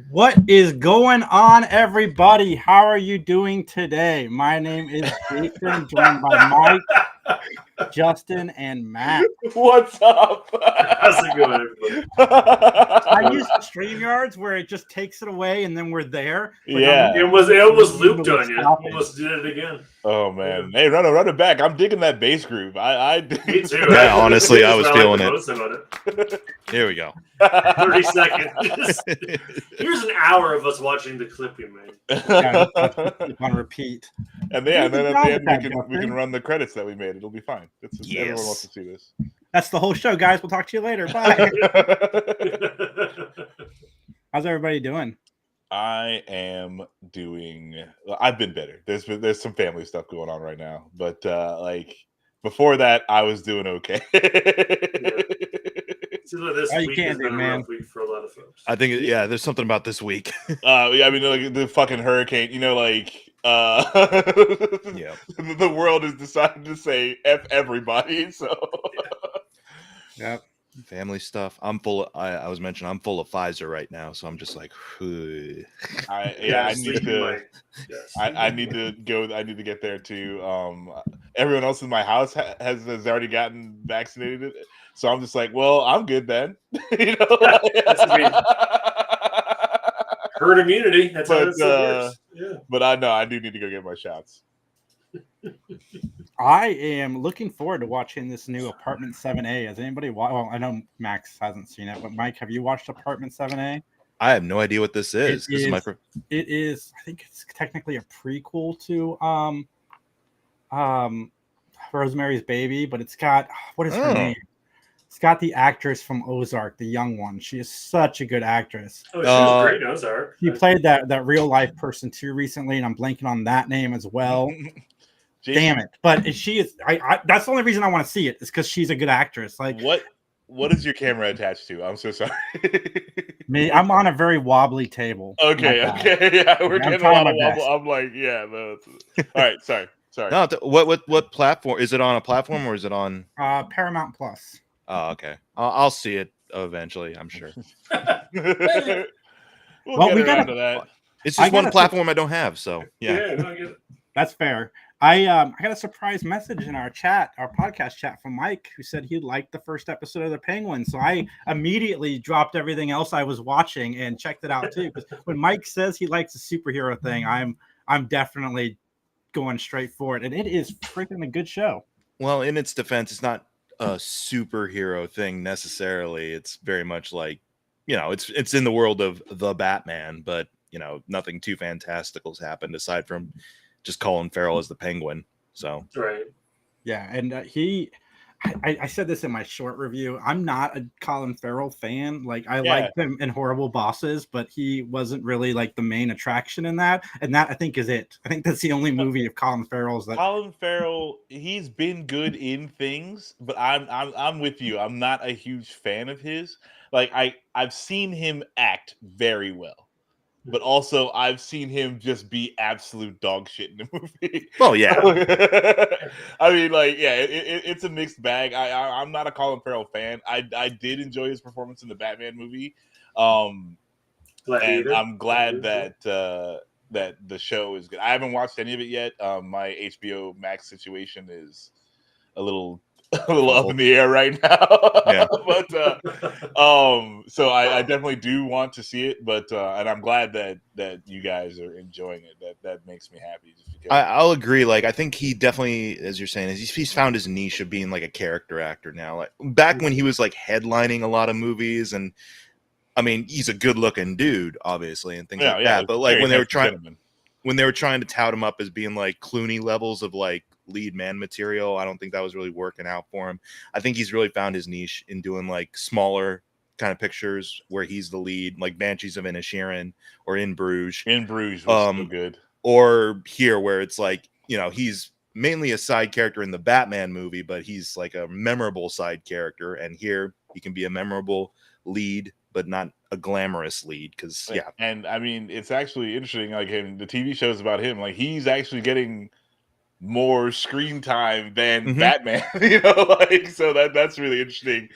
What is going on, everybody? How are you doing today? My name is Jason, joined by Mike, Justin, and Matt. What's up? How's it going, everybody? I use StreamYards where it just takes it away and then we're there. Yeah. It almost looped on you. Stop it. Almost did it again. Oh man, hey, run it back. I'm digging that bass groove. Me too. Yeah, honestly, I was feeling it. it. Here we go. 30 seconds. Here's an hour of us watching the clip we made. Yeah, on repeat. And then at the end we Justin. can run the credits that we made. It'll be fine. Yes. Everyone wants to see this. That's the whole show, guys. We'll talk to you later. Bye. How's everybody doing? I am doing. I've been better. There's some family stuff going on right now, but like before that, I was doing okay. This Oh, you week can't has do, been a man. rough week for a lot of folks. I think, there's something about this week. Yeah, I mean, like the fucking hurricane. like Yeah. the world has decided to say F everybody. So Yep. Family stuff. I'm full. I was mentioning I'm full of Pfizer right now, so I'm just like, I need to. Yes. I need to go. I need to get there too. Everyone else in my house has already gotten vaccinated, so I'm just like, well, I'm good then. Herd immunity. That's how But, this works. Yeah. But I know I do need to go get my shots. I am looking forward to watching this new Apartment 7A. Has anybody Well, I know Max hasn't seen it, but Mike, have you watched Apartment 7A? I have no idea what this is. This is my It is. I think it's technically a prequel to Rosemary's Baby, but it's got what is her name? It's got the actress from Ozark, the young one. She is such a good actress. Oh, she was great in Ozark. She played that real life person too recently, and I'm blanking on that name as well. Damn it! But she is. I that's the only reason I want to see it is because she's a good actress. Like what is your camera attached to? I'm so sorry. me, I'm on a very wobbly table. Okay, yeah, we're I'm getting a trying lot my of best. wobble. I'm like, yeah, no. All right, sorry. No, what platform is it on? A platform or is it on? Paramount Plus. Oh, okay. I'll see it eventually. I'm sure. Well, we around gotta- to that. It's I just one gotta- platform I don't have. So yeah. No, I get it. That's fair. I got a surprise message in our podcast chat from Mike, who said he liked the first episode of the Penguin. So I immediately dropped everything else I was watching and checked it out too. Because when Mike says he likes a superhero thing, I'm definitely going straight for it, and it is freaking a good show. Well, in its defense, it's not a superhero thing necessarily. It's very much like, it's in the world of the Batman, but nothing too fantastical's happened aside from just Colin Farrell as the Penguin. So Right. Yeah, and I said this in my short review. I'm not a Colin Farrell fan. Like I liked him in Horrible Bosses, but he wasn't really like the main attraction in that. And that I think is it. I think that's the only movie of Colin Farrell's that. Colin Farrell, he's been good in things, but I'm with you. I'm not a huge fan of his. Like I've seen him act very well. But also, I've seen him just be absolute dog shit in the movie. Well, yeah. I mean, like, yeah, it's a mixed bag. I'm not a Colin Farrell fan. I did enjoy his performance in the Batman movie, and I'm glad that that the show is good. I haven't watched any of it yet. My HBO Max situation is a little up in the air right now. Yeah. But so I definitely do want to see it, but and I'm glad that you guys are enjoying it. That makes me happy. Just because. I'll agree. Like, I think he definitely, as you're saying, he's found his niche of being like a character actor now. Like back when he was like headlining a lot of movies, and I mean, he's a good looking dude, obviously, and things like that. But like when they were trying to tout him up as being like Clooney levels of like lead man material, I don't think that was really working out for him. I think he's really found his niche in doing like smaller kind of pictures where he's the lead, like Banshees of Inisherin or In Bruges. In Bruges was so good. Or here where it's like, he's mainly a side character in the Batman movie, but he's like a memorable side character. And here he can be a memorable lead, but not a glamorous lead. Because and I mean, it's actually interesting. Like him, the TV shows about him, like he's actually getting more screen time than Batman. So that's really interesting.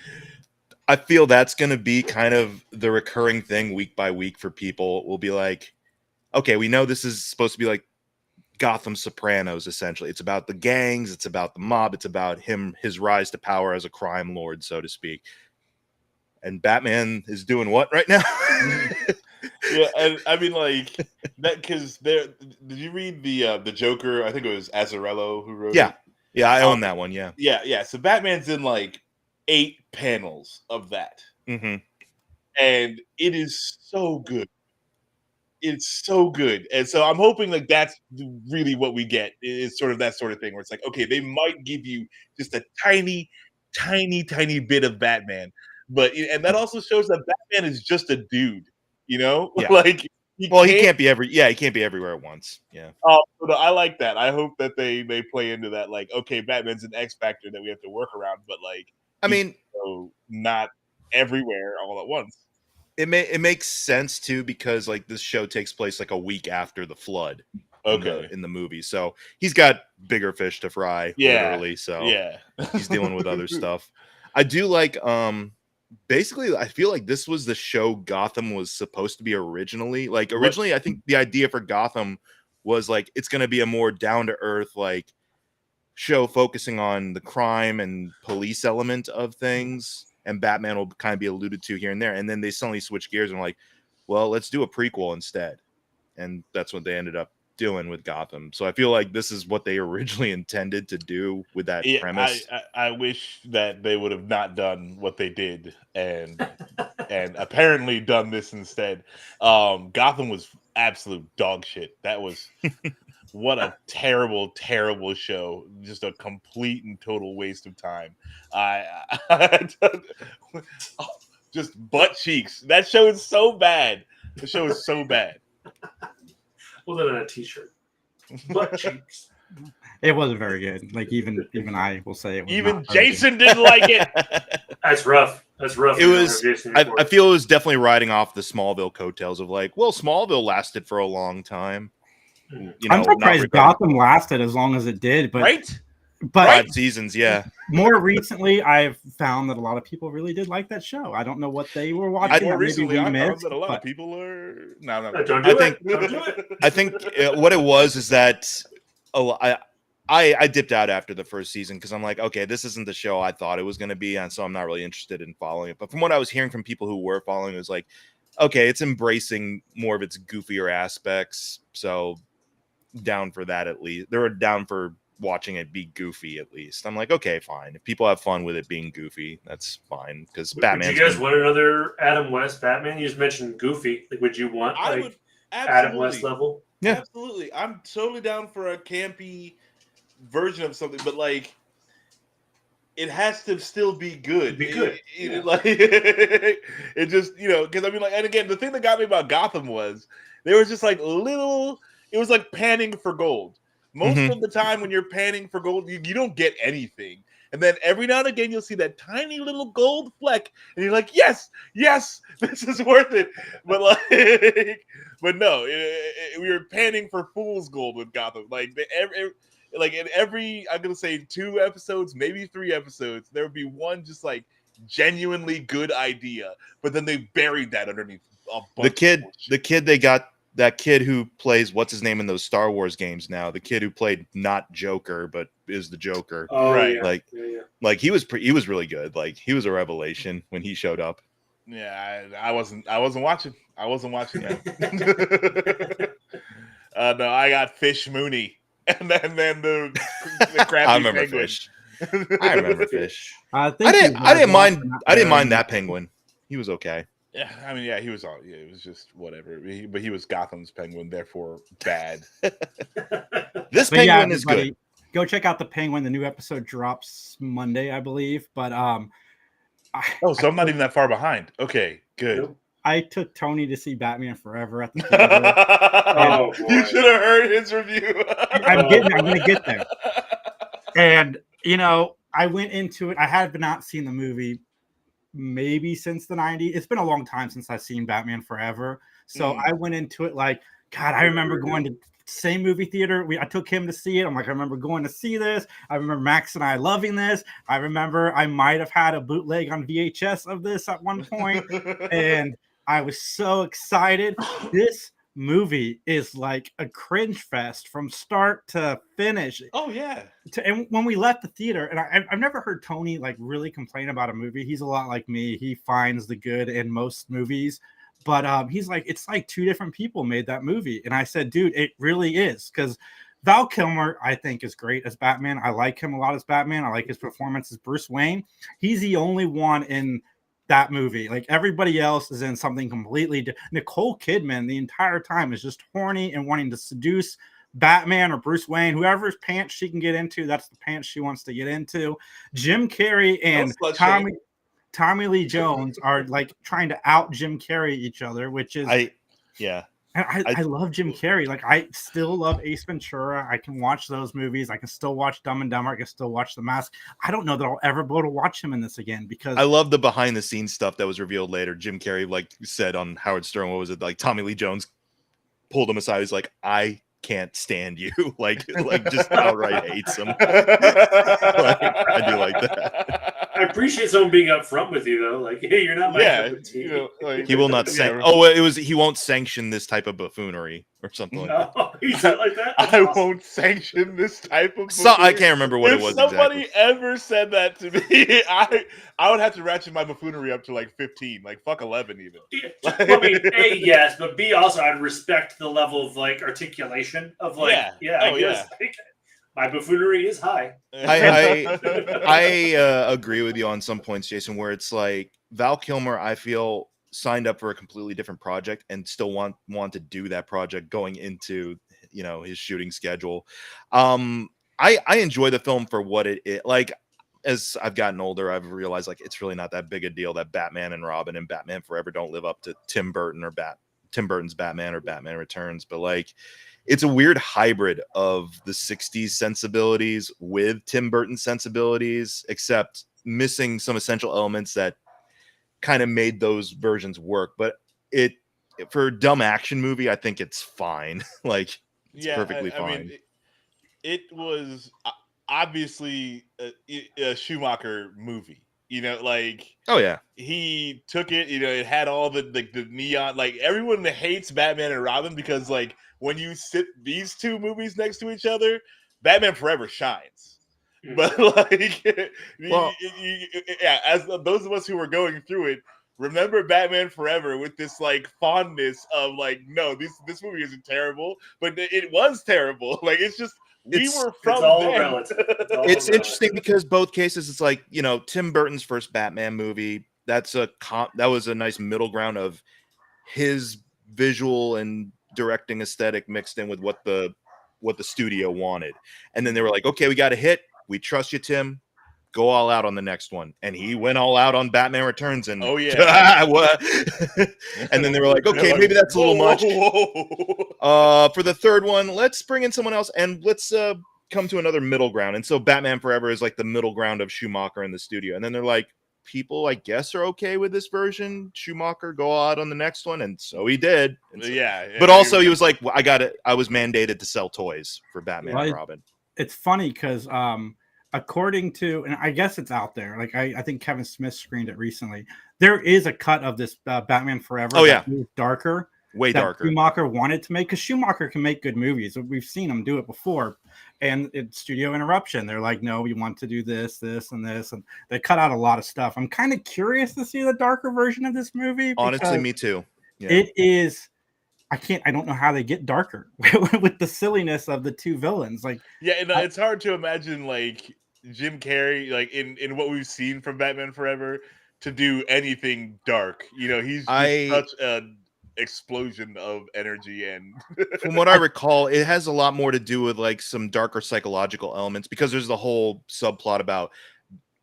I feel that's going to be kind of the recurring thing week by week for people. Will be like, okay, we know this is supposed to be like Gotham Sopranos, essentially. It's about the gangs, it's about the mob, it's about his rise to power as a crime lord, so to speak. And Batman is doing what right now? Yeah, and I mean, like that because there. Did you read the Joker? I think it was Azzarello who wrote it. Yeah, I own that one. Yeah. So Batman's in like 8 panels of that, Mm-hmm. and it is so good. It's so good, and so I'm hoping like that's really what we get. Is sort of that sort of thing where it's like, okay, they might give you just a tiny, tiny bit of Batman, and that also shows that Batman is just a dude, Yeah. like He can't be everywhere at once. Yeah. So I like that. I hope that they play into that. Like, okay, Batman's an X factor that we have to work around, but like, I mean, not everywhere all at once. It makes sense too because like this show takes place like a week after the flood. Okay. In the movie, so he's got bigger fish to fry. Literally. So he's dealing with other stuff. I do like. Basically, I feel like this was the show Gotham was supposed to be originally. Like originally, I think the idea for Gotham was like it's going to be a more down to earth like show focusing on the crime and police element of things. And Batman will kind of be alluded to here and there. And then they suddenly switch gears and like, well, let's do a prequel instead. And that's what they ended up doing with Gotham. So I feel like this is what they originally intended to do with that premise. I wish that they would have not done what they did and apparently done this instead. Gotham was absolute dog shit. That was what a terrible, terrible show. Just a complete and total waste of time. Just butt cheeks. That show is so bad. The show is so bad. Well, then on a t-shirt. Butt cheeks. It wasn't very good. Like even I will say it was even Jason didn't like it. That's rough. It was. I feel it was definitely riding off the Smallville coattails of like, well, Smallville lasted for a long time. I'm surprised Gotham lasted as long as it did, but right. But 5 seasons, yeah. More recently, I've found that a lot of people really did like that show. I don't know what they were watching. More recently, I found that a lot of people are. No. Don't do it. I think what it was is that I dipped out after the first season because I'm like, okay, this isn't the show I thought it was going to be, and so I'm not really interested in following it. But from what I was hearing from people who were following, it was like, okay, it's embracing more of its goofier aspects. So down for that at least. They were down for watching it be goofy at least. I'm like, okay, fine. If people have fun with it being goofy, that's fine. Because Batman. Would you guys want another Adam West Batman? You just mentioned goofy. Like, would you want Adam West level? Yeah, absolutely. I'm totally down for a campy version of something, but like, it has to still be good. Like, it just because I mean, like, and again, the thing that got me about Gotham was there was just like little. It was like panning for gold. Most of the time when you're panning for gold, you don't get anything. And then every now and again, you'll see that tiny little gold fleck. And you're like, yes, this is worth it. But but no, we were panning for fool's gold with Gotham. Like, in every, I'm going to say 2 episodes, maybe 3 episodes, there would be one just like genuinely good idea. But then they buried that underneath a bunch the kid they got. That kid who plays what's his name in those Star Wars games now, the kid who played not Joker but is the Joker. Oh, right. Yeah. Like he was really good. Like he was a revelation when he showed up. Yeah, I wasn't watching. I wasn't watching that. No, I got Fish Mooney and then the crappy I remember penguin. Fish. I remember Fish. I didn't mind that penguin. He was okay. Yeah, I mean, yeah, he was all. Yeah, it was just whatever. But he was Gotham's Penguin, therefore bad. This Penguin is good. Go check out the Penguin. The new episode drops Monday, I believe. But I'm not even that far behind. Okay, good. I took Tony to see Batman Forever at the theater. You should have heard his review. I'm going to get there. And I went into it. I had not seen the movie. Maybe since the 90s. It's been a long time since I've seen Batman Forever. So I went into it like, God, I remember going to same movie theater. I took him to see it. I'm like, I remember going to see this. I remember Max and I loving this. I remember I might have had a bootleg on VHS of this at one point, and I was so excited. This movie is like a cringe fest from start to finish. Oh yeah. And when we left the theater, and I've never heard Tony like really complain about a movie. He's a lot like me. He finds the good in most movies, but he's like, it's like two different people made that movie. And I said, dude, it really is, because Val Kilmer, I think, is great as Batman. I like him a lot as Batman. I like his performance as Bruce Wayne. He's the only one in that movie. Like, everybody else is in something completely different. Nicole Kidman the entire time is just horny and wanting to seduce Batman or Bruce Wayne, whoever's pants she can get into. That's the pants she wants to get into. Jim Carrey and Tommy Lee Jones are like trying to out Jim Carrey each other, which is I love Jim Carrey. Like, I still love Ace Ventura. I can watch those movies. I can still watch Dumb and Dumber. I can still watch The Mask. I don't know that I'll ever be able to watch him in this again, because I love the behind the scenes stuff that was revealed later. Jim Carrey like said on Howard Stern, what was it, like Tommy Lee Jones pulled him aside. He's like, I can't stand you. like just outright hates him. Like, I do like that. I appreciate someone being upfront with you, though. Like, hey, you're not my cup of tea. You know, like, he will not he won't sanction this type of buffoonery or something like that. He said like that? I won't sanction this type of buffoonery. I can't remember what it was. If somebody ever said that to me, I would have to ratchet my buffoonery up to like 15, like fuck 11 even. I mean, A, yes, but B, also I'd respect the level of like articulation of like, I guess. Like, my buffoonery is high. I agree with you on some points, Jason, where it's like Val Kilmer, I feel, signed up for a completely different project and still want to do that project going into, you know, his shooting schedule. I enjoy the film for what it is. Like, as I've gotten older, I've realized like it's really not that big a deal that Batman and Robin and Batman Forever don't live up to Tim Burton's Batman or Batman Returns, but like, it's a weird hybrid of the 60s sensibilities with Tim Burton sensibilities, except missing some essential elements that kind of made those versions work. But for a dumb action movie, I think it's fine. Like, it's perfectly fine. I mean, it was obviously a Schumacher movie. You know, like, oh yeah, he took it. You know, it had all the neon. Like, everyone hates Batman and Robin because, like, when you sit these two movies next to each other, Batman Forever shines. But like, as those of us who were going through it, remember Batman Forever with this like fondness of like, no, this movie isn't terrible, but it was terrible. Like, it's just. We were from it's all relative. It's interesting because both cases, it's like, you know, Tim Burton's first Batman movie. That was a nice middle ground of his visual and directing aesthetic mixed in with what the studio wanted. And then they were like, okay, we got a hit. We trust you, Tim. Go all out on the next one. And he went all out on Batman Returns. And what? And then they were like, okay, maybe that's a little much. For the third one, let's bring in someone else and let's come to another middle ground. And so Batman Forever is like the middle ground of Schumacher in the studio. And then they're like, people, I guess, are okay with this version. Schumacher, go out on the next one. And so he did. So, but also he was like, well, I was mandated to sell toys for Batman and Robin. It's funny because according to, and I guess it's out there, like I think Kevin Smith screened it recently. There is a cut of this Batman Forever. Oh yeah, darker, way darker. Schumacher wanted to make, because Schumacher can make good movies. We've seen him do it before, and it's studio interruption. They're like, no, we want to do this, and this, and they cut out a lot of stuff. I'm kind of curious to see the darker version of this movie. Honestly, me too. Yeah. It is. I don't know how they get darker with the silliness of the two villains. Like, it's hard to imagine like Jim Carrey, like in what we've seen from Batman Forever, to do anything dark. You know, he's such an explosion of energy, and from what I recall, it has a lot more to do with like some darker psychological elements, because there's the whole subplot about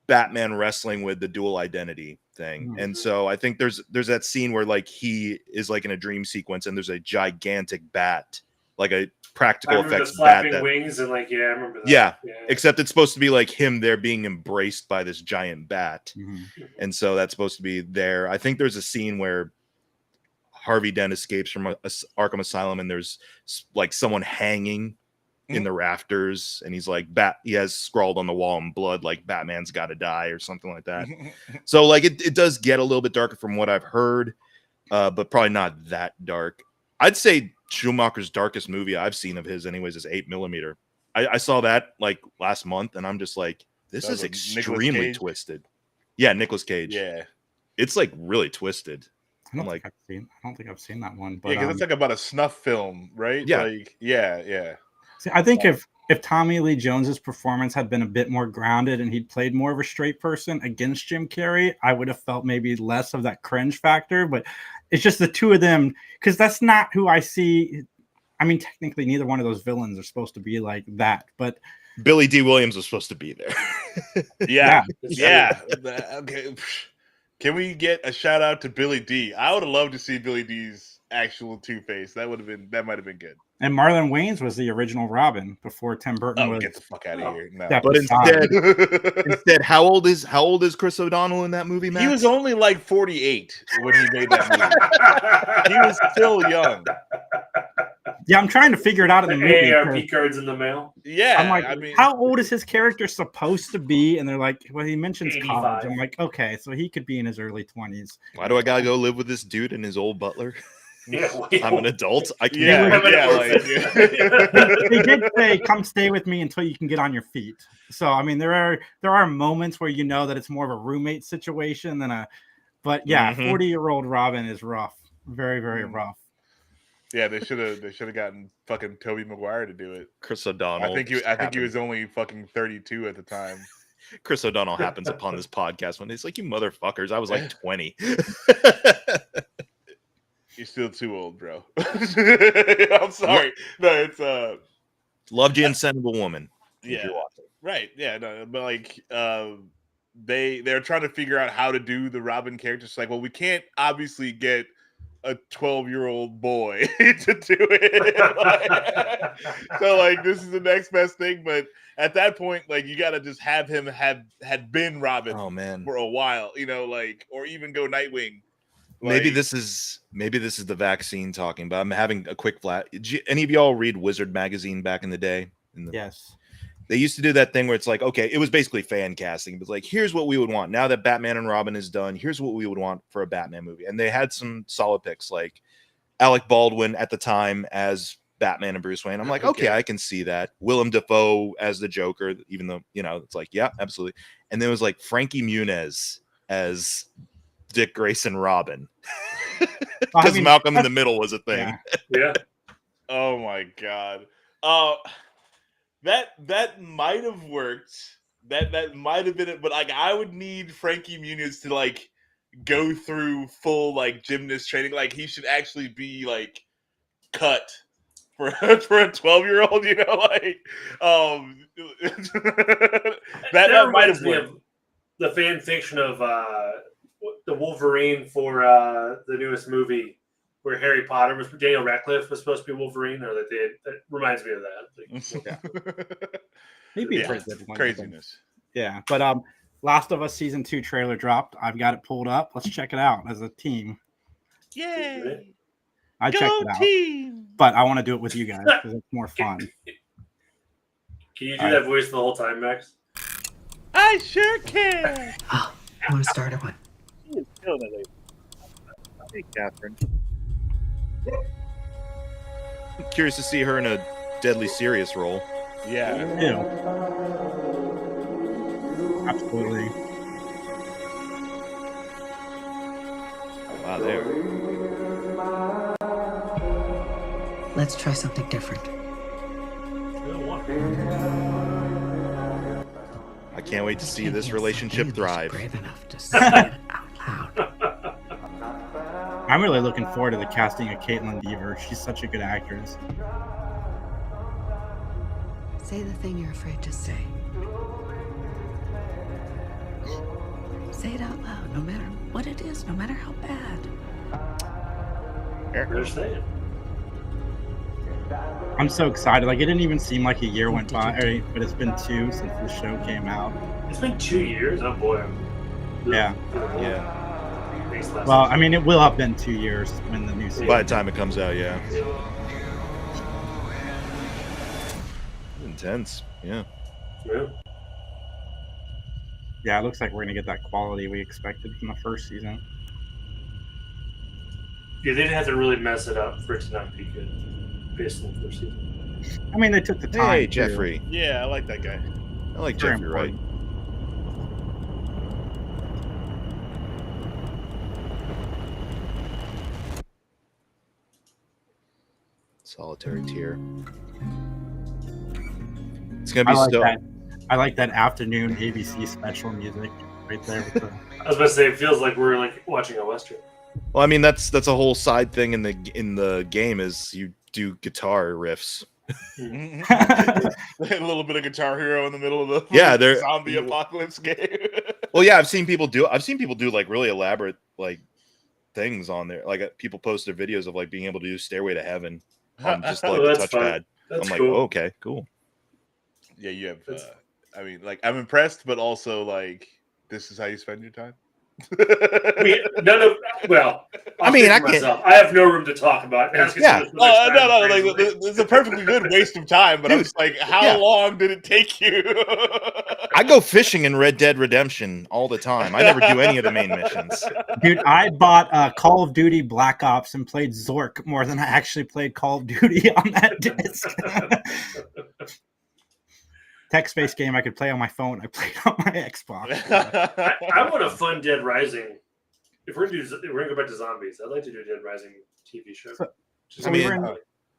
Batman wrestling with the dual identity thing. Mm-hmm. And so I think there's that scene where like he is like in a dream sequence and there's a gigantic bat, like a practical effects bat that wings, and like, I remember that. Yeah, except it's supposed to be like him there being embraced by this giant bat. Mm-hmm. And so that's supposed to be there. I think there's a scene where Harvey Dent escapes from Arkham Asylum, and there's like someone hanging in the rafters, and he's like, he has scrawled on the wall in blood, like Batman's got to die or something like that. So like it does get a little bit darker from what I've heard, but probably not that dark. I'd say Schumacher's darkest movie I've seen of his anyways is 8mm. I saw that like last month, and I'm just like, this is extremely twisted. Yeah, Nicolas Cage. Yeah. It's like really twisted. I don't think I've seen that one. But because it's like about a snuff film, right? Yeah. Like, yeah. See, I think if Tommy Lee Jones's performance had been a bit more grounded and he'd played more of a straight person against Jim Carrey, I would have felt maybe less of that cringe factor. But it's just the two of them, because that's not who I see. I mean, technically, neither one of those villains are supposed to be like that. But Billy D. Williams was supposed to be there. Yeah. Okay. Can we get a shout out to Billy D? I would have loved to see Billy D's actual Two-Face. That might have been good. And Marlon Wayans was the original Robin before Tim Burton was. Get the fuck out of here! No. But instead, how old is Chris O'Donnell in that movie, Matt? He was only like 48 when he made that movie. He was still young. Yeah, I'm trying to figure it out in the movie. AARP cards in the mail. Yeah, I'm like, how old is his character supposed to be? And they're like, well, he mentions 85. college. I'm like, okay, so he could be in his early 20s. Why do I gotta go live with this dude and his old butler? Yeah, I'm an adult. I can't. They did say, "Come stay with me until you can get on your feet." So, I mean, there are moments where you know that it's more of a roommate situation than a. But yeah, 40-year-old Robin is rough, very, very rough. Yeah, they should have gotten fucking Tobey Maguire to do it. Chris O'Donnell. I think he was only fucking 32 at the time. Chris O'Donnell happens upon this podcast when he's like, "You motherfuckers, I was like 20." You're still too old, bro. I'm sorry. No, it's loved you, Sensible Woman. Yeah, right. Yeah, no, but like they're trying to figure out how to do the Robin character. It's like, well, we can't obviously get a 12-year-old boy to do it. So like this is the next best thing, but at that point, like you gotta just have him had been Robin for a while, you know, like, or even go Nightwing. Maybe this is the vaccine talking, but I'm having a quick flat. Did any of y'all read Wizard magazine back in the day? Yes. They used to do that thing where it's like, okay, it was basically fan casting. It was like, here's what we would want. Now that Batman and Robin is done, here's what we would want for a Batman movie. And they had some solid picks, like Alec Baldwin at the time as Batman and Bruce Wayne. I'm like, okay, I can see that. Willem Dafoe as the Joker, even though, you know, it's like, yeah, absolutely. And then it was like Frankie Muniz as Dick Grayson Robin. Because Malcolm in the Middle was a thing. Yeah. Oh my god. That might have worked. That might have been it, but like I would need Frankie Muniz to like go through full like gymnast training. Like he should actually be like cut for a 12-year-old, you know, like that might have worked. The fan fiction of the Wolverine for the newest movie where Harry Potter was Daniel Radcliffe was supposed to be Wolverine, or that reminds me of that. Maybe craziness. Yeah, but Last of Us season 2 trailer dropped. I've got it pulled up. Let's check it out as a team. Yay! I checked it out, team. But I want to do it with you guys because it's more fun. Can you do that voice the whole time, Max? I sure can. I want to start one. Hey, Catherine. I'm curious to see her in a deadly serious role. Yeah. Absolutely. Wow, there. Let's try something different. I can't wait to see this relationship thrive. Brave enough to say it out loud. I'm really looking forward to the casting of Caitlin Dever. She's such a good actress. Say the thing you're afraid to say. Say it out loud, no matter what it is, no matter how bad. Understand. I'm so excited. Like, it didn't even seem like a year went by, but it's been 2 since the show came out. It's been 2 years. Oh boy. Yeah. Well, I mean, it will have been 2 years when the new season. By the time it comes out, yeah. Intense, yeah. Yeah, it looks like we're gonna get that quality we expected from the first season. Yeah, they didn't have to really mess it up for it to not be good based on the first season. I mean, they took the time. Hey, Jeffrey. Yeah, I like that guy. I like Very Jeffrey Wright. important. Solitary Tear. It's gonna be I like that afternoon ABC special music right there. With the... I was about to say, it feels like we're like watching a western. Well, I mean, that's a whole side thing in the game is you do guitar riffs. A little bit of Guitar Hero in the middle of the zombie apocalypse game. Well, yeah, I've seen people do like really elaborate like things on there. Like people post their videos of like being able to do Stairway to Heaven on just like the touchpad. I'm like, cool. oh, okay, cool. Yeah, you have. I mean, like, I'm impressed, but also like, this is how you spend your time. I mean, I have no room to talk about. No, like it's a perfectly good waste of time. But I'm just like, how long did it take you? I go fishing in Red Dead Redemption all the time. I never do any of the main missions. Dude, I bought Call of Duty Black Ops and played Zork more than I actually played Call of Duty on that disc. Text-based game I could play on my phone. I played on my Xbox. I want a fun Dead Rising. If we're gonna go back to zombies, I'd like to do a Dead Rising TV show.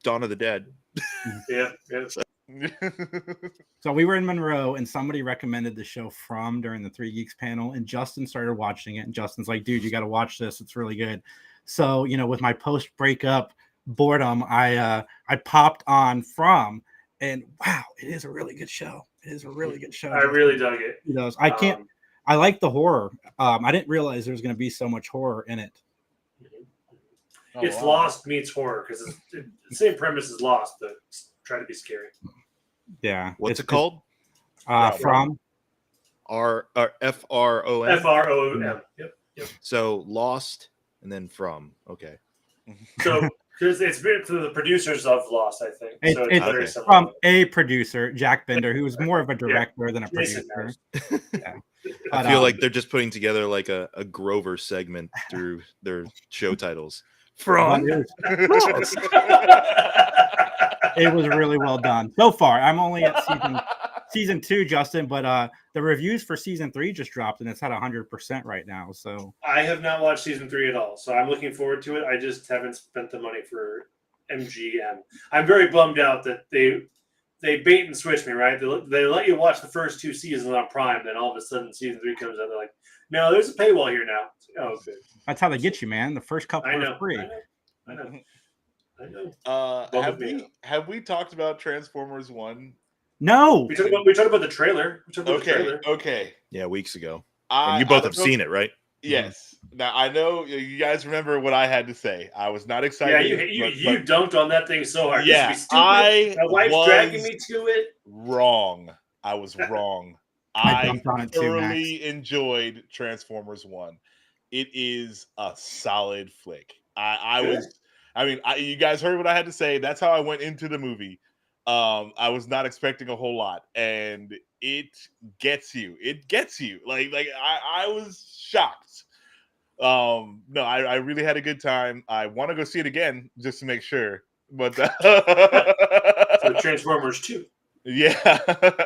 Dawn of the Dead. Yeah. So we were in Monroe, and somebody recommended the show From during the Three Geeks panel, and Justin started watching it. And Justin's like, "Dude, you got to watch this. It's really good." So with my post-breakup boredom, I popped on From. And wow, it is a really good show. It is a really good show. I really dug it. I like the horror. I didn't realize there was going to be so much horror in it. It's Lost meets horror because it's the same premise as Lost, but try to be scary. Yeah. What's it called? From FROM. FROM. Yep. So Lost and then From. Okay. So. Because it's to the producers of Lost, I think. It's very similar. From a producer, Jack Bender, who was more of a director than a producer. Yeah. I feel like they're just putting together like a Grover segment through their show titles. From. It was really well done. So far, I'm only at season 2, Justin, but the reviews for season 3 just dropped, and it's at 100% right now. So I have not watched season 3 at all, so I'm looking forward to it. I just haven't spent the money for MGM. I'm very bummed out that they bait and switch me, right? They let you watch the first 2 seasons on Prime, then all of a sudden season 3 comes out. They're like, "No, there's a paywall here now." Oh, good. That's how they get you, man. The first couple are free. I know. Have we talked about Transformers 1? No. We talked about the trailer. Okay. Yeah, weeks ago. And you both have seen it, right? Yes. Now I know you guys remember what I had to say. I was not excited. Yeah, you dunked on that thing so hard. Yeah, my wife's dragging me to it. Wrong. I was wrong. I thoroughly enjoyed Transformers 1. It is a solid flick. You guys heard what I had to say. That's how I went into the movie. I was not expecting a whole lot, and it gets you. Like I was shocked. No, I really had a good time. I want to go see it again just to make sure. But so Transformers 2. Yeah.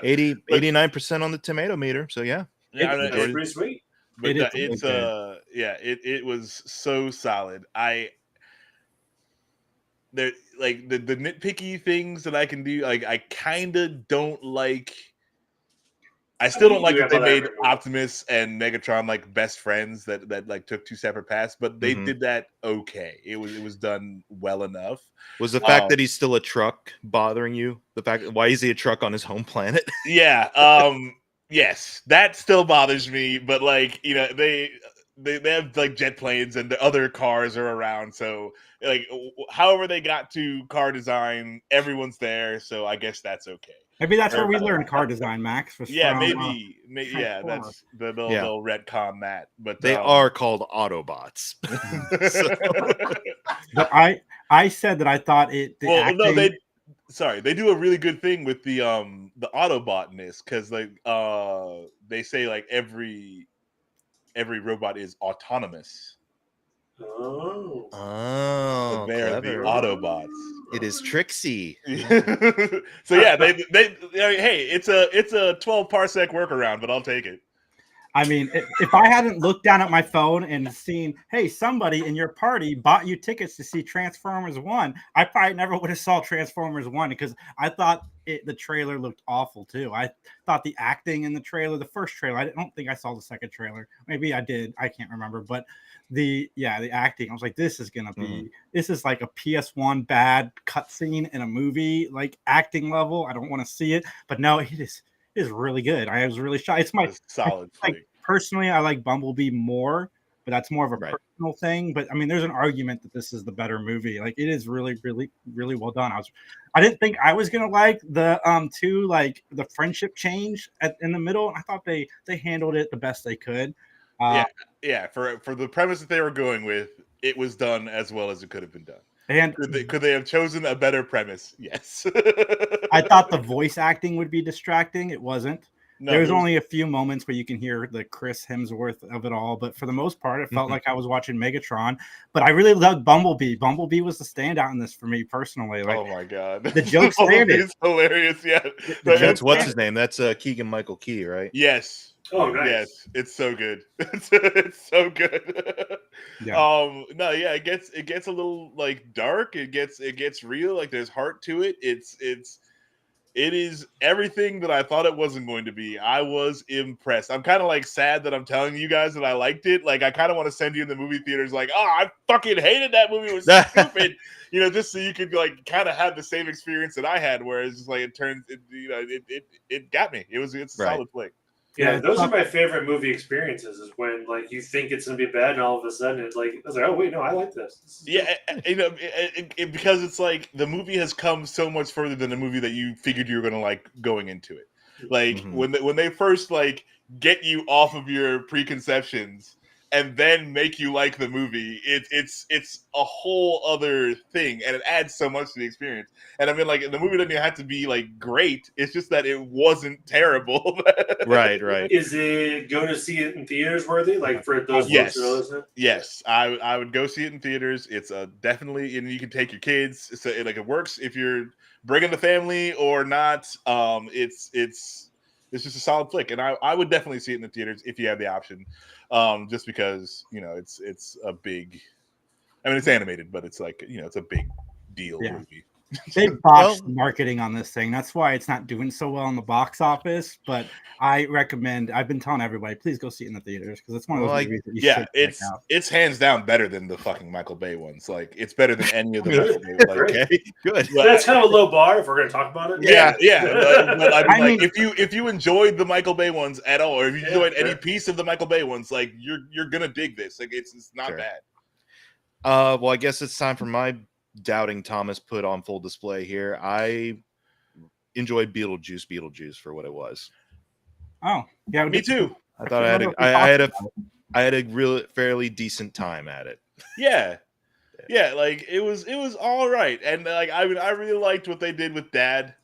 89% on the tomato meter. So yeah. It's pretty sweet. But it was so solid. The nitpicky things that I can do, like I kind of don't like. I still don't like that they made Optimus and Megatron like best friends that like took 2 separate paths, but they did that okay. It was done well enough. Was the fact that he's still a truck bothering you? The fact why is he a truck on his home planet? Yeah. Yes, that still bothers me, but like they have like jet planes and the other cars are around, so like however they got to car design, everyone's there, so I guess that's okay. Maybe that's where we learned car design, Max. Was Yeah, from, maybe yeah, that's they'll retcon that, but they are called Autobots. But I said that I thought it. No, they do a really good thing with the Autobotness, because they say like every robot is autonomous. Oh, they're the Autobots. It is Trixie. So yeah, they hey, it's a 12 parsec workaround, but I'll take it. I mean, if I hadn't looked down at my phone and seen, hey, somebody in your party bought you tickets to see Transformers 1, I probably never would have saw Transformers 1, because I thought the trailer looked awful too. I thought the acting in the trailer, the first trailer, I don't think I saw the second trailer. Maybe I did. I can't remember. But the acting, I was like, this is like a PS1 bad cutscene in a movie, like acting level. I don't want to see it, but no, it is really good. I was really shocked. It's my solid. Personally, I like Bumblebee more, but that's more of a personal thing. But I mean, there's an argument that this is the better movie. Like, it is really, really, really well done. I didn't think I was gonna like the the friendship change in the middle. I thought they handled it the best they could. Yeah. For the premise that they were going with, it was done as well as it could have been done. And could they have chosen a better premise? Yes. I thought the voice acting would be distracting. It wasn't. No, There's only a few moments where you can hear the Chris Hemsworth of it all, but for the most part, it felt like I was watching Megatron. But I really loved Bumblebee. Bumblebee was the standout in this for me personally. Like, oh my god, the jokes landed. It's hilarious. Yeah, that's what's his name. That's Keegan-Michael Key, right? Yes. Oh, nice. Yes, it's so good. It's so good. Yeah. No, yeah, it gets a little like dark. It gets real. Like, there's heart to it. It is everything that I thought it wasn't going to be. I was impressed. I'm kind of like sad that I'm telling you guys that I liked it. Like, I kind of want to send you in the movie theaters like, oh, I fucking hated that movie. It was stupid. Just so you could like kind of have the same experience that I had, where it's just like it got me. It's a solid flick. Yeah, those are my favorite movie experiences, is when like you think it's gonna be bad and all of a sudden it's like, I was like, oh wait, no, I like this. Because it's like the movie has come so much further than the movie that you figured you were gonna like going into it. Like when they first like get you off of your preconceptions and then make you like the movie, it's a whole other thing, and it adds so much to the experience. And I mean, like, the movie doesn't even have to be like great. It's just that it wasn't terrible. Right. Is it going to see it in theaters worthy? Like, for those yes, folks who listen? Yes, I would go see it in theaters. It's definitely, and you can take your kids. So it works if you're bringing the family or not. It's just a solid flick, and I would definitely see it in the theaters if you have the option. Just because it's a big. I mean, it's animated, but it's like it's a big deal movie. They botched marketing on this thing. That's why it's not doing so well in the box office. But I recommend. I've been telling everybody, please go see it in the theaters, because it's one of those movies that you should check out. It's hands down better than the fucking Michael Bay ones. Like, it's better than any of the Michael Bay. Like, okay, good. But that's kind of a low bar if we're going to talk about it. Yeah. But I mean, if you enjoyed the Michael Bay ones at all, or if you enjoyed any piece of the Michael Bay ones, like you're gonna dig this. Like, it's not bad. Well, I guess it's time for my doubting Thomas put on full display here. I enjoyed Beetlejuice for what it was. Oh, yeah, me too. I thought I had a real fairly decent time at it. Yeah, like it was all right, and like I mean, I really liked what they did with Dad.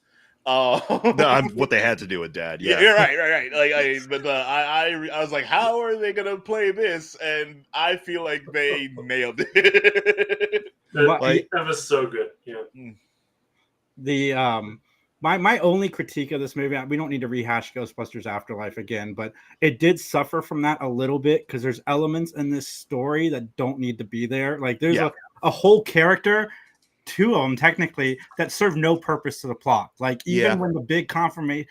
What they had to do with Dad. Yeah, you're right. Like, I was like, how are they gonna play this? And I feel like they nailed it. That was so good. Yeah. The my only critique of this movie, we don't need to rehash Ghostbusters Afterlife again, but it did suffer from that a little bit, because there's elements in this story that don't need to be there. Like, there's a whole character, two of them technically, that serve no purpose to the plot. Like, even when the big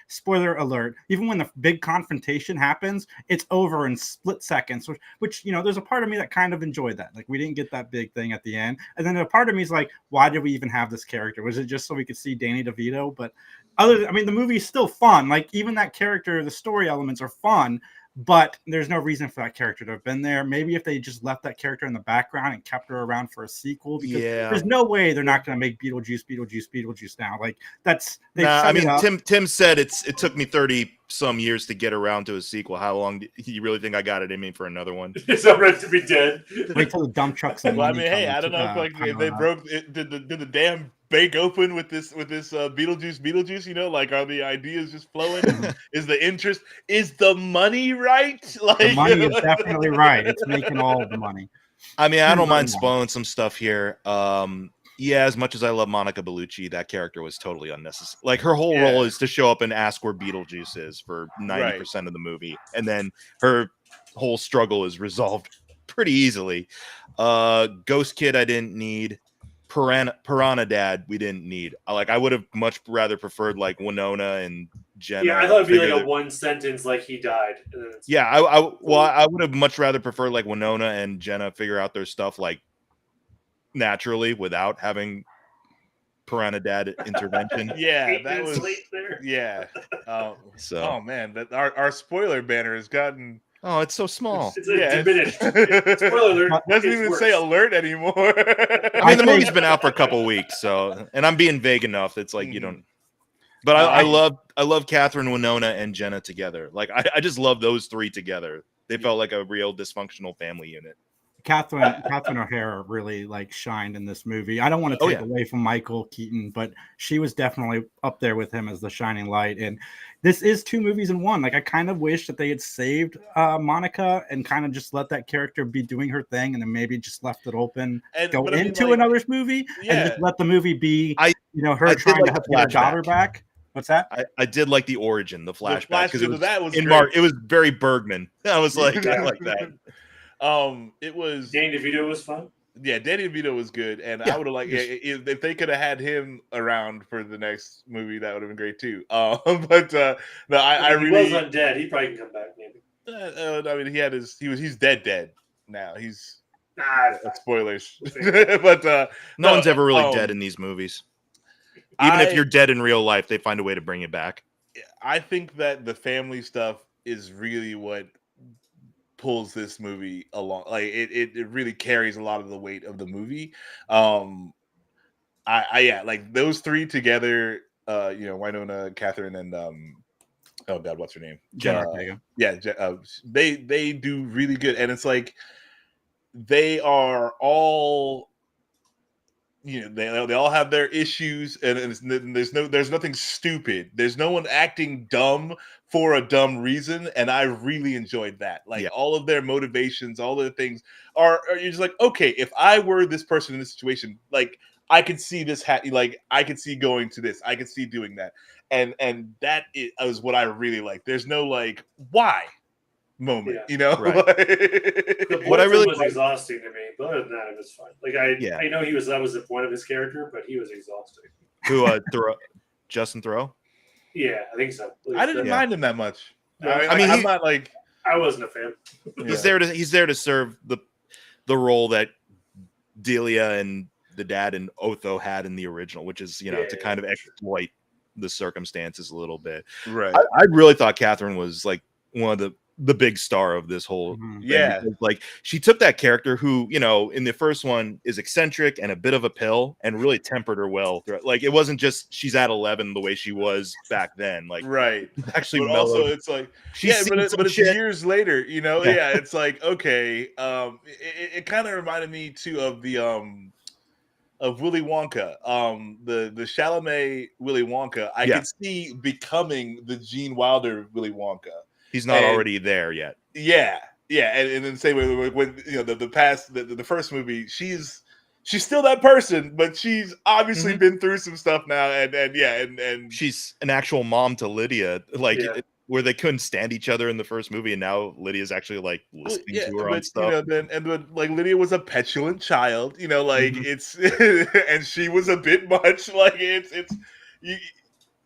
spoiler alert, even when the big confrontation happens, it's over in split seconds, which there's a part of me that kind of enjoyed that. Like, we didn't get that big thing at the end, and then a part of me is like, why did we even have this character? Was it just so we could see Danny DeVito? But the movie is still fun. Like, even that character, the story elements are fun. but there's no reason for that character to have been there. Maybe if they just left that character in the background and kept her around for a sequel, because there's no way they're not going to make Beetlejuice now. Like that's I mean, Tim said it took me 30 some years to get around to a sequel. How long do you really think I got it in me for another one? It's all right to be dead. Wait till the dump trucks. Well, I mean, hey, I don't know if they broke it. Did the damn bank open with this Beetlejuice? You know, like, are the ideas just flowing? Is the interest? Is the money right? Like, the money is definitely right. It's making all of the money. I mean, I don't mind spoiling some stuff here. Yeah, as much as I love Monica Bellucci, that character was totally unnecessary. Like, her whole role is to show up and ask where Beetlejuice is for 90% of the movie, and then her whole struggle is resolved pretty easily. Ghost Kid, I didn't need. Piranha Dad, we didn't need. I would have much rather preferred like Winona and Jenna. Yeah, I thought it'd be like a one sentence, like he died. Yeah, I would have much rather preferred like Winona and Jenna figure out their stuff like naturally without having Piranha Dad intervention. Yeah, that was there. Yeah. Oh man, that our spoiler banner has gotten. Oh, it's so small. It's diminished. Spoiler alert. Doesn't even say alert anymore. I mean, the movie's been out for a couple weeks, so, and I'm being vague enough. It's like you don't. But I love Catherine, Winona, and Jenna together. Like I just love those three together. They felt like a real dysfunctional family unit. Catherine O'Hara really like shined in this movie. I don't want to take away from Michael Keaton, but she was definitely up there with him as the shining light. And this is two movies in one. Like, I kind of wish that they had saved Monica and kind of just let that character be doing her thing, and then maybe just left it open, go into another movie, and just let the movie be, her trying to get her daughter back. What's that? I did like the origin, the flashback, because that was in Mark. It was very Bergman. I was like, I like that. It was Danny DeVito was fun. Yeah, Danny DeVito was good, and I would have liked if they could have had him around for the next movie. That would have been great too. But no, I really he was undead. He probably can come back maybe. I mean, he's dead now. He's spoilers, but no one's ever really dead in these movies. Even if you're dead in real life, they find a way to bring it back. I think that the family stuff is really what pulls this movie along. Like it really carries a lot of the weight of the movie. Like those three together, Winona, Catherine, and oh god, what's her name? Jenna. They do really good, and it's like they are all, they all have their issues, and there's nothing stupid. There's no one acting dumb for a dumb reason, and I really enjoyed that. Like all of their motivations, all the things are you're just like, okay, if I were this person in this situation, like I could see this like I could see going to this, I could see doing that, and that is what I really like. There's no like why moment, Right. The what I really was exhausting to me, but other than that, it was fun. Like I know that was the point of his character, but he was exhausting. Who Justin Theroux? Yeah, I think so. I didn't mind him that much. I mean, I'm not like I wasn't a fan. He's there to serve the role that Delia and the dad and Otho had in the original, which is to kind of exploit the circumstances a little bit. Right. I really thought Catherine was like one of the big star of this whole thing, because, like, she took that character who in the first one is eccentric and a bit of a pill, and really tempered her well. Like, it wasn't just she's at 11 the way she was back then, like actually, but also it's like but it's years later, it's like, okay, it kind of reminded me too of the of Willy Wonka, the Chalamet Willy Wonka. I could see becoming the Gene Wilder Willy Wonka. He's not already there yet. Yeah, and in the same way when the first movie, she's still that person, but she's obviously been through some stuff now, and she's an actual mom to Lydia, where they couldn't stand each other in the first movie, and now Lydia's actually like listening to her on stuff. Like Lydia was a petulant child, it's and she was a bit much. Like it's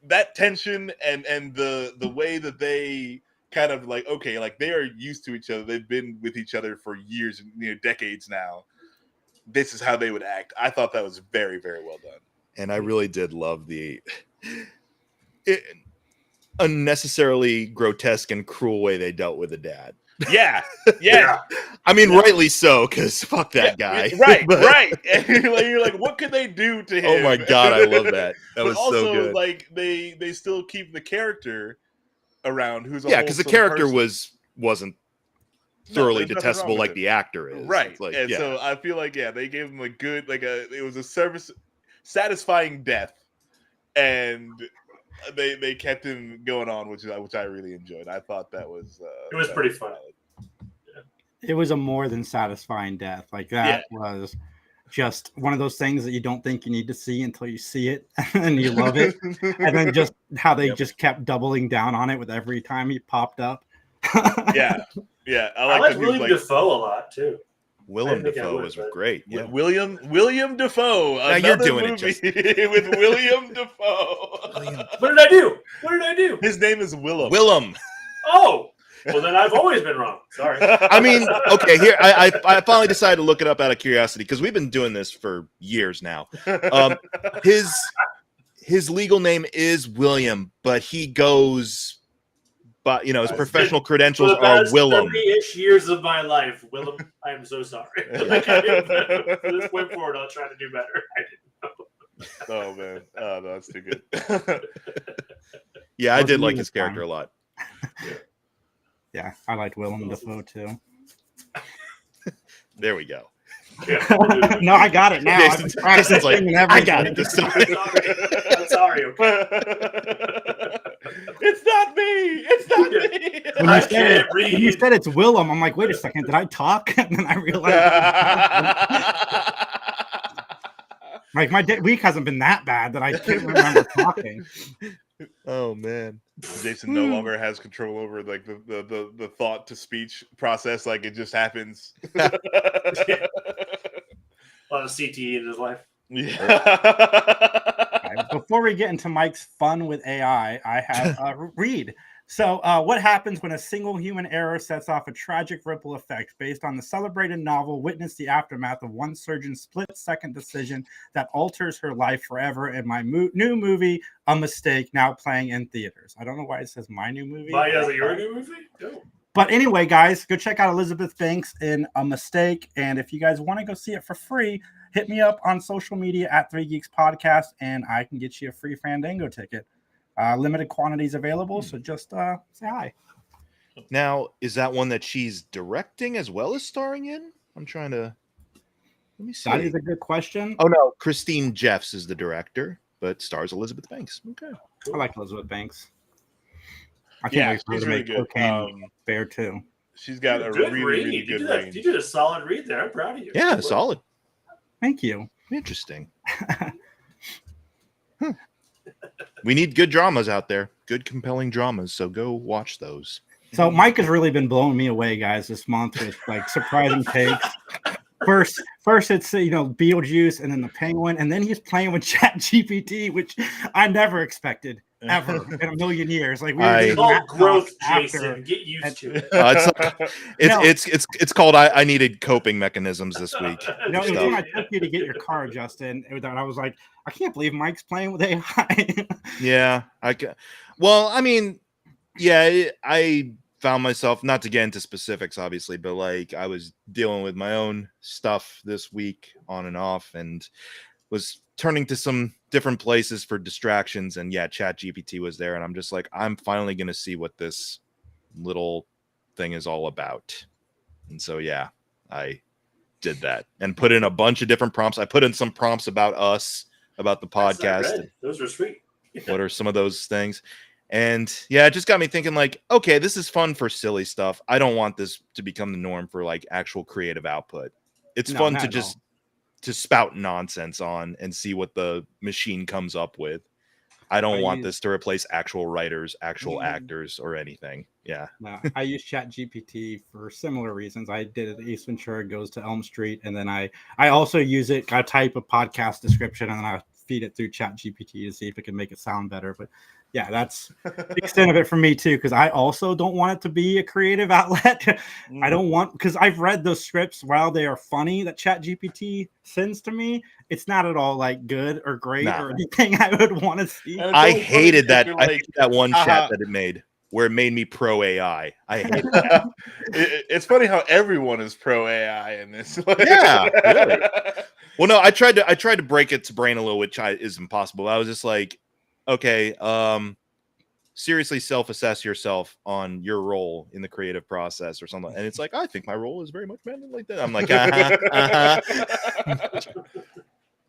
that tension and the way that they kind of like, okay, like they are used to each other. They've been with each other for years and decades now. This is how they would act. I thought that was very, very well done. And I really did love unnecessarily grotesque and cruel way they dealt with the dad. Yeah. I mean, rightly so, because fuck that guy. Right, But- right. And you're like, what could they do to him? Oh my god, I love that. That but was also, so good. like, they still keep the character around, who's a Because the wholesome character person. wasn't thoroughly there's nothing wrong detestable with like it. the actor is. Right. It's like, and yeah. so I feel like, they gave him a good, it was a satisfying death, and they kept him going on, which I really enjoyed. I thought that was it was pretty fun. It was a more than satisfying death. Like that was just one of those things that you don't think you need to see until you see it and you love it. And then just how they just kept doubling down on it with every time he popped up. yeah. I like William Dafoe a lot too. Willem Dafoe was great. Yeah. William Dafoe. Now you're doing it with William Dafoe. What did I do? His name is Willem. Willem. Oh, well then I've always been wrong. Sorry. I mean, okay, here I finally decided to look it up out of curiosity because we've been doing this for years now. His legal name is William, but he goes. But his professional credentials are Willem. 30-ish years of my life, Willem. I am so sorry. From this point forward, I'll try to do better. I didn't know. Oh man, no, that's too good. Yeah, I did like his character a lot. Yeah, I liked Willem Dafoe too. There we go. Yeah. No, I got it now. Jason's like, I got it this time. I'm sorry. Okay. It's not me. It's not me. I can't read. When you said it's Willem, I'm like, wait a second, did I talk? And then I realized, like, my week hasn't been that bad that I can't remember talking. Oh man, Jason no longer has control over like the thought to speech process. Like it just happens. A lot of CTE in his life. Yeah. Before we get into Mike's fun with AI, I have Reed. So what happens when a single human error sets off a tragic ripple effect? Based on the celebrated novel, witness the aftermath of one surgeon's split-second decision that alters her life forever in my new movie, A Mistake, now playing in theaters. I don't know why it says my new movie. Why is it your new movie? No. But anyway, guys, go check out Elizabeth Banks in A Mistake. And if you guys want to go see it for free, hit me up on social media at 3 Geeks Podcast, and I can get you a free Fandango ticket. Limited quantities available, so just say hi. Now, is that one that she's directing as well as starring in? I'm trying to... Let me see. That is a good question. Oh, no. Christine Jeffs is the director, but stars Elizabeth Banks. Okay. I like Elizabeth Banks. I can't wait for her to make Cocaine Bear too. She's got a really good range. You did a solid read there. I'm proud of you. Yeah, solid. Thank you. Interesting. We need good dramas out there. Good, compelling dramas. So go watch those. So Mike has really been blowing me away, guys, this month with like surprising takes. First it's Beetlejuice, and then the Penguin, and then he's playing with ChatGPT, which I never expected ever in a million years. Like it's called growth, Jason. Get used to it. It's called I needed coping mechanisms this week. It was when I took you to get your car, Justin. I was like, I can't believe Mike's playing with AI. Yeah, well, I mean, yeah, I found myself, not to get into specifics, obviously, but like I was dealing with my own stuff this week on and off, and was turning to some different places for distractions. And yeah, ChatGPT was there, and I'm just like, I'm finally going to see what this little thing is all about. And so, yeah, I did that and put in a bunch of different prompts. I put in some prompts about us, about the podcast. Those are sweet. What are some of those things? And yeah, it just got me thinking like, okay, this is fun for silly stuff. I don't want this to become the norm for like actual creative output. It's fun to just to spout nonsense on and see what the machine comes up with. I don't want this to replace actual writers, actual actors, or anything. Yeah. No, I use ChatGPT for similar reasons. I did it. Ace Ventura Goes to Elm Street, and then I also use it. I type a podcast description, and then I feed it through ChatGPT to see if it can make it sound better. But Yeah, that's the extent of it for me too, because I also don't want it to be a creative outlet. I don't want, because I've read those scripts. While they are funny that ChatGPT sends to me, it's not at all like good or great or anything I would want to see. I hated that. Like, I hated that one chat that it made, where it made me pro AI. I hate that. It's funny how everyone is pro AI in this. Yeah, really. Well, no, I tried to break its brain a little, which is impossible. I was just like, okay, seriously self-assess yourself on your role in the creative process or something. And it's like, I think my role is very much like that. I'm like,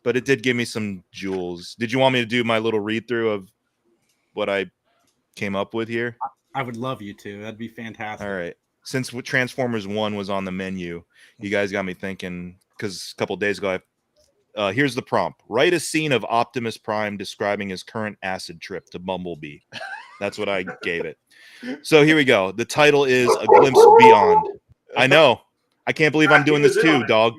But it did give me some jewels. Did you want me to do my little read through of what I came up with here? I would love you to. That'd be fantastic. All right. Since Transformers 1 was on the menu, you guys got me thinking, because a couple days ago, here's the prompt. Write a scene of Optimus Prime describing his current acid trip to Bumblebee. That's what I gave it. So here we go. The title is A Glimpse Beyond. I know. I can't believe I'm doing this too, dog.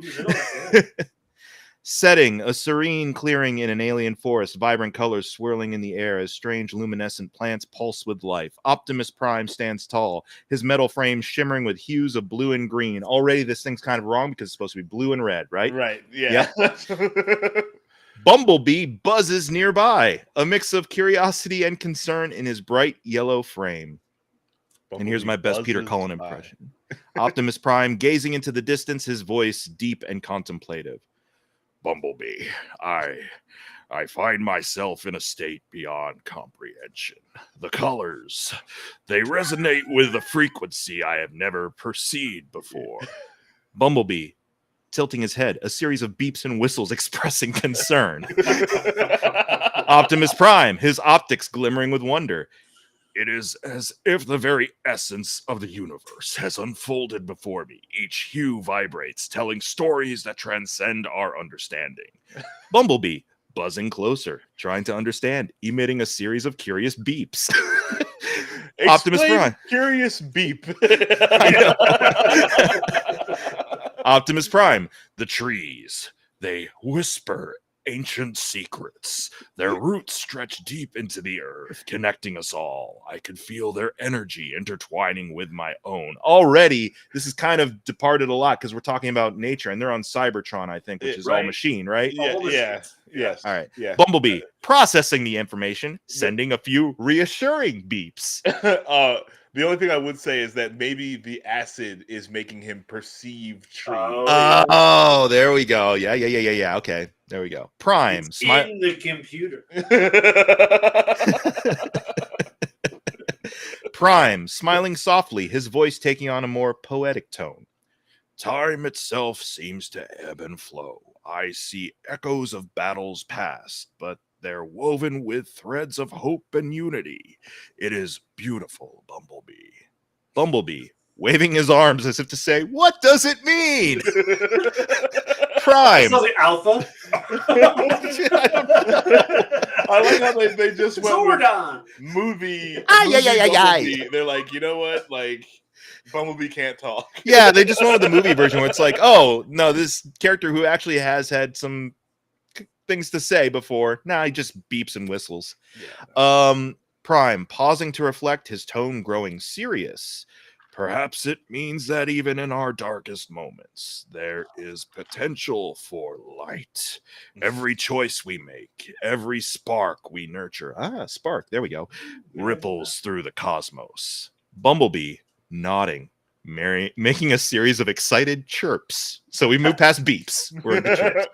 Setting, a serene clearing in an alien forest, vibrant colors swirling in the air as strange luminescent plants pulse with life. Optimus Prime stands tall, his metal frame shimmering with hues of blue and green. Already this thing's kind of wrong because it's supposed to be blue and red, right? Right, yeah. Bumblebee buzzes nearby, a mix of curiosity and concern in his bright yellow frame. And here's my best Peter Cullen impression. Optimus Prime gazing into the distance, his voice deep and contemplative. Bumblebee, I find myself in a state beyond comprehension. The colors, they resonate with a frequency I have never perceived before. Bumblebee, tilting his head, a series of beeps and whistles expressing concern. Optimus Prime, his optics glimmering with wonder. It is as if the very essence of the universe has unfolded before me. Each hue vibrates, telling stories that transcend our understanding. Bumblebee, buzzing closer, trying to understand, emitting a series of curious beeps. Optimus Prime. Curious beep. Optimus Prime, the trees, they whisper ancient secrets. Their roots stretch deep into the earth, connecting us all. I could feel their energy intertwining with my own. Already, this is kind of departed a lot because we're talking about nature, and they're on Cybertron, I think, which is all machine, right? Yeah. Yes. All right. Yeah. Bumblebee, processing the information, sending a few reassuring beeps. The only thing I would say is that maybe the acid is making him perceive trees. Oh, there we go. Yeah. Okay, there we go. Prime, in the computer. Prime, smiling softly, his voice taking on a more poetic tone. Time itself seems to ebb and flow. I see echoes of battles past, but they're woven with threads of hope and unity. It is beautiful, Bumblebee. Bumblebee, waving his arms as if to say, what does it mean? Prime. Like Alpha. I like how they just went Zordon. with movie. Bumblebee. They're like, you know what? Like, Bumblebee can't talk. Yeah, they just went with the movie version where it's like, oh, no, this character who actually has had some things to say before. Nah, he just beeps and whistles. Yeah. Prime, pausing to reflect, his tone growing serious. Perhaps it means that even in our darkest moments, there is potential for light. Every choice we make, every spark we nurture, spark, there we go, ripples through the cosmos. Bumblebee, nodding, making a series of excited chirps. So we move past beeps. We're at the chirps.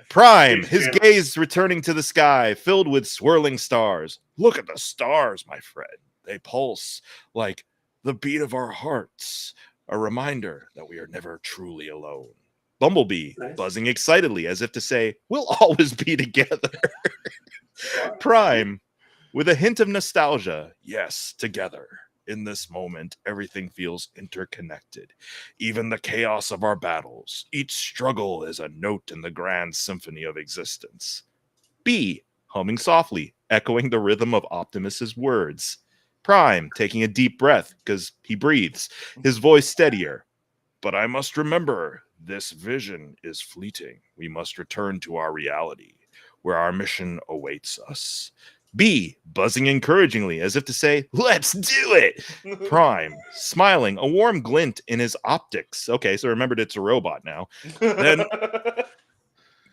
Prime, his gaze returning to the sky, filled with swirling stars. Look at the stars, my friend. They pulse like the beat of our hearts, a reminder that we are never truly alone. Bumblebee, buzzing excitedly as if to say, we'll always be together. Prime, with a hint of nostalgia, yes, together. In this moment, everything feels interconnected. Even the chaos of our battles. Each struggle is a note in the grand symphony of existence. B, humming softly, echoing the rhythm of Optimus's words. Prime, taking a deep breath because he breathes, his voice steadier. But I must remember, this vision is fleeting. We must return to our reality, where our mission awaits us. B, buzzing encouragingly as if to say, let's do it. Prime, smiling, a warm glint in his optics. Okay, so remembered it's a robot now.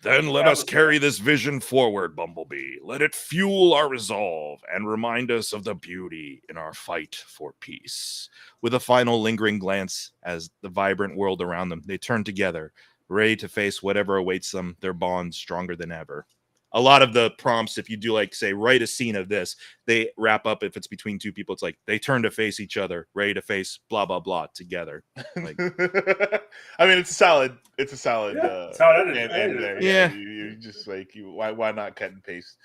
Then let us carry this vision forward, Bumblebee. Let it fuel our resolve and remind us of the beauty in our fight for peace. With a final lingering glance as the vibrant world around them, they turn together, ready to face whatever awaits them, their bond stronger than ever. A lot of the prompts, if you do like, say, write a scene of this, they wrap up, if it's between two people, it's like they turn to face each other, ready to face blah, blah, blah together. Like, I mean, it's a solid end there. Yeah. You just like, why not cut and paste?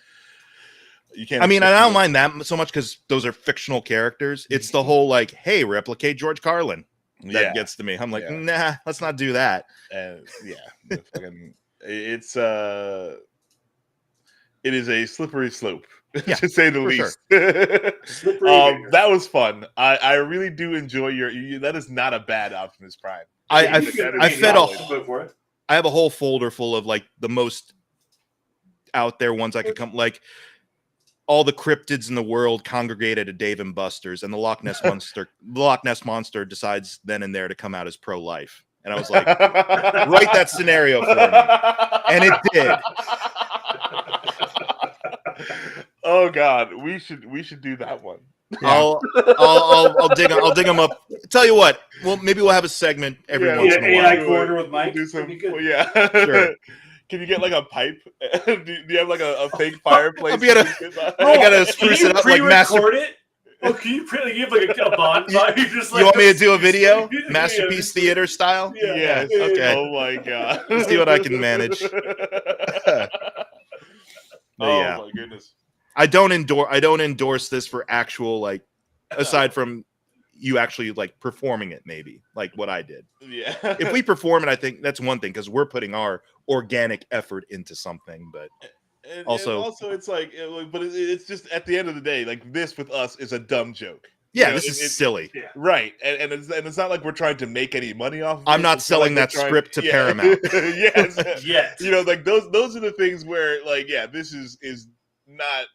You can't. I mean, I don't mind that so much because those are fictional characters. It's the whole like, hey, replicate George Carlin. That gets to me. I'm like, nah, let's not do that. It is a slippery slope, Yeah, to say the least. Sure. That was fun. I really do enjoy your. That is not a bad Optimus Prime. I have a whole folder full of like the most out there ones I could come, like all the cryptids in the world congregated at Dave and Buster's, and the Loch Ness monster decides then and there to come out as pro-life. And I was like, write that scenario for me, and it did. Oh God, we should do that one. Yeah. I'll dig them up. Tell you what, well, maybe we'll have a segment every once in a while. AI corner with Mike. We'll do some, Sure. Can you get like a pipe? do you have like a fake fireplace? I gotta spruce it up like master. It? Oh, can you give like a bonfire? You want me to do a video, Masterpiece Theater style? Yeah. Okay. Oh my God. Let's see what I can manage. My goodness. I don't endorse this for actual, like, aside from you actually like performing it, maybe like what I did. Yeah. If we perform it, I think that's one thing because we're putting our organic effort into something. But and also it's like, but it's just at the end of the day, like this with us is a dumb joke. Yeah, this is silly. Yeah. Right. And it's not like we're trying to make any money off of it. I'm not selling that script to Paramount. Yes. Yes. Like those are the things where like, this is not,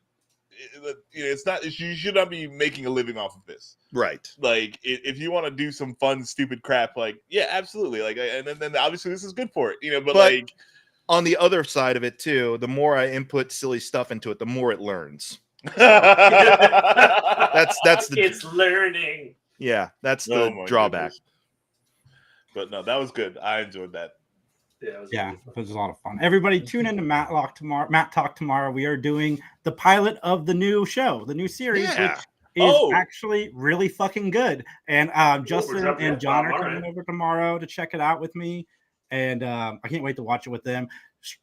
it's not, you should not be making a living off of this. Right. Like if you want to do some fun, stupid crap, like, absolutely. Like, and then obviously this is good for it, but like on the other side of it too, the more I input silly stuff into it, the more it learns. That's it's learning. Yeah, that's the drawback. Goodness. But no, that was good. I enjoyed that. It was a lot of fun. Everybody tune into Matt Talk tomorrow. We are doing the pilot of the new show, the new series, which is actually really fucking good. And Justin and John are coming over tomorrow to check it out with me. And I can't wait to watch it with them.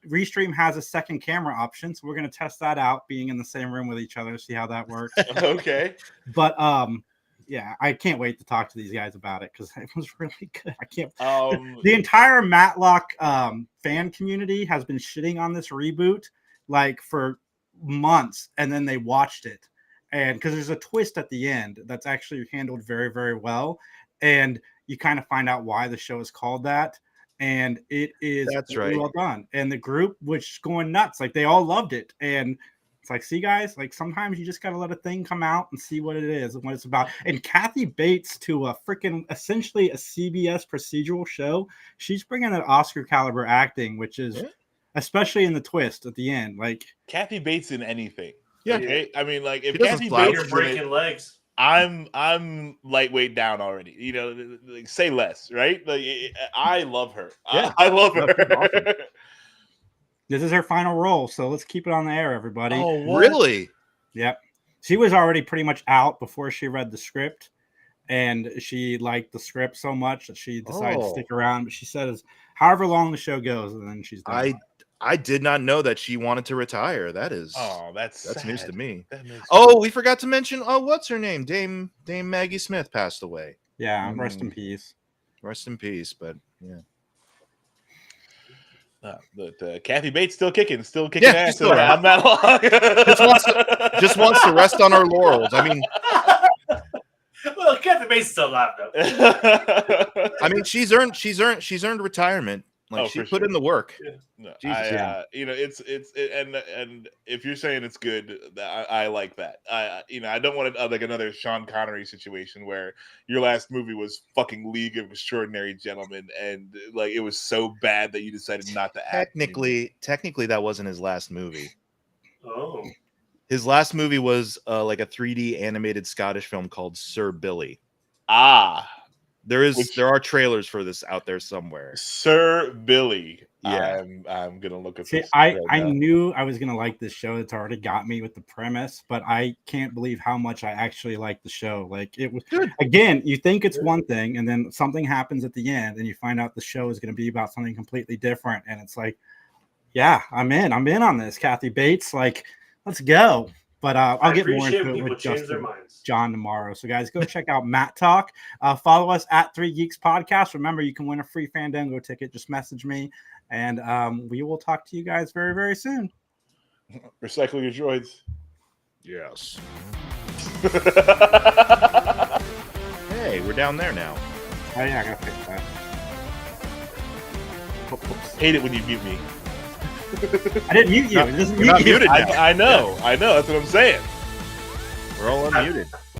Restream has a second camera option, so we're going to test that out, being in the same room with each other, see how that works. Okay. But I can't wait to talk to these guys about it because it was really good. I can't. The entire Matlock fan community has been shitting on this reboot like for months, and then they watched it, and because there's a twist at the end that's actually handled very, very well, and you kind of find out why the show is called that. And it is really well done. And the group, which is going nuts, like they all loved it. And it's like, see, guys, like sometimes you just got to let a thing come out and see what it is and what it's about. And Kathy Bates to a freaking essentially a CBS procedural show. She's bringing that Oscar caliber acting, which is especially in the twist at the end. Like Kathy Bates in anything. Yeah. Okay. I mean, like if Kathy Bates is breaking legs. I'm lightweight down already. Like, say less, right? Like I love her. Yeah, I love her. Awesome. This is her final role, so let's keep it on the air, everybody. Oh, what? Really? Yep. She was already pretty much out before she read the script, and she liked the script so much that she decided to stick around. But she said, however long the show goes, and then she's done. I did not know that she wanted to retire. That is that's news to me. We forgot to mention what's her name? Dame Maggie Smith passed away. Yeah, rest in peace. Rest in peace, but but Kathy Bates still kicking ass. Still I'm not long. just wants to rest on her laurels. I mean, well, Kathy Bates is still alive though. I mean, she's earned retirement. Like she put in the work. Yeah. No, Jesus, you know, and if you're saying it's good, I like that. I don't want like another Sean Connery situation where your last movie was fucking League of Extraordinary Gentlemen, and like it was so bad that you decided not to act. Technically, that wasn't his last movie. Oh. His last movie was like a 3D animated Scottish film called Sir Billy. Ah. There are trailers for this out there somewhere. Sir Billy. Yeah. I'm gonna look at See, this. I knew I was gonna like this show. It's already got me with the premise, but I can't believe how much I actually like the show. Like it was good. Again, you think it's one thing, and then something happens at the end, and you find out the show is gonna be about something completely different. And it's like, yeah, I'm in on this. Kathy Bates, like, let's go. But I'll get more into it with John tomorrow. So guys, go check out Matt Talk. Follow us at 3 Geeks Podcast. Remember, you can win a free Fandango ticket. Just message me, and we will talk to you guys very, very soon. Recycle your droids. Yes. Hey, we're down there now. Oh yeah, I gotta fix that. Hate it when you mute me. I didn't mute you. We're not muted now. I know. That's what I'm saying. We're all unmuted.